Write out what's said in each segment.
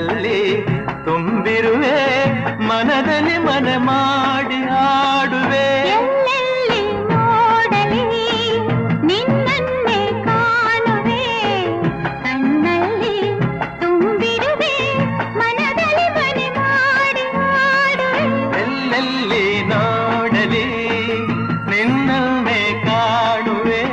ಕಣ್ಣಲ್ಲಿ ತುಂಬಿರುವೆ ಮನದಲ್ಲಿ ಮನೆ ಮಾಡಿ ಆಡುವೆ ಎಲ್ಲೆಲ್ಲಿ ನೋಡಲಿ ನಿನ್ನನ್ನೇ ಕಾಣುವೆ ಕಣ್ಣಲ್ಲಿ ತುಂಬಿರುವೆ ಮನದಲ್ಲಿ ಮನೆ ಮಾಡಿ ಆಡುವೆ ಎಲ್ಲೆಲ್ಲಿ ನೋಡಲಿ ನಿನ್ನನ್ನೇ ಕಾಣುವೆ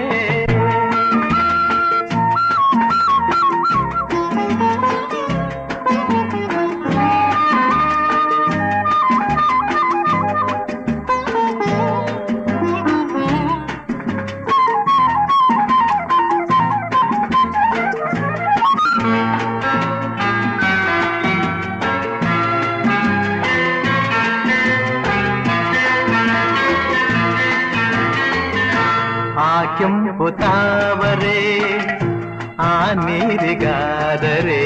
ಆ ಕೆಂಪು ತಾವರೆ ಆ ನೀರಿಗಾದರೆ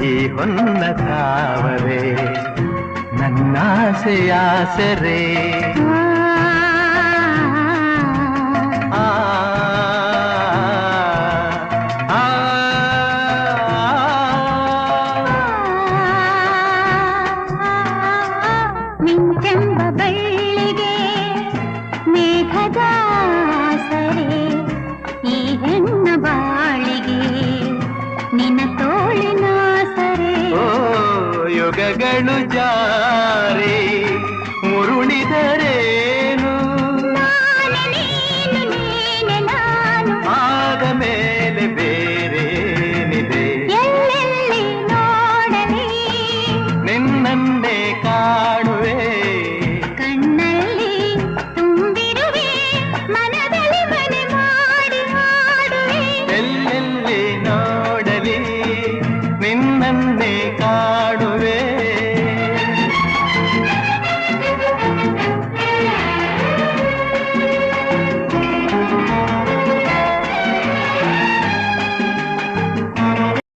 ಈ ಹೊನ್ನ ತಾವರೆ ನನ್ನಾಸೆಯಾಸರೆ ಆ ಆ ಮಿಂಚೆಂಬ ಬಳ್ಳಿಗೆ ಮೇಘದ ಸರೆ ಈ ಹೆಣ್ಣ ಬಾಳಿಗೆ ನಿನ್ನ ತೋಳಿನ ಸರೆ ಓ ಯುಗಗಳು ಜಾರಿ ಮುರುಳಿದರೇನು ನಾನು ನೀನು ನೀನೆ ನಾನು ಆದ ಮೇಲೆ ಬೇರೇನಿದೆ ಎಲ್ಲೆಲ್ಲಿ ನೋಡಲಿ ನಿನ್ನನ್ನೇ ಕಾಣುವೆ ಕಣ್ಣಲ್ಲಿ ತುಂಬಿರುವೆ ಮನದಲ್ಲಿ ಮನೆ ಮಾಡಿ ಆಡುವೆ ಎಲ್ಲೆಲ್ಲಿ ನೋಡಲಿ ನಿನ್ನನ್ನೇ ಕಾಣುವೆ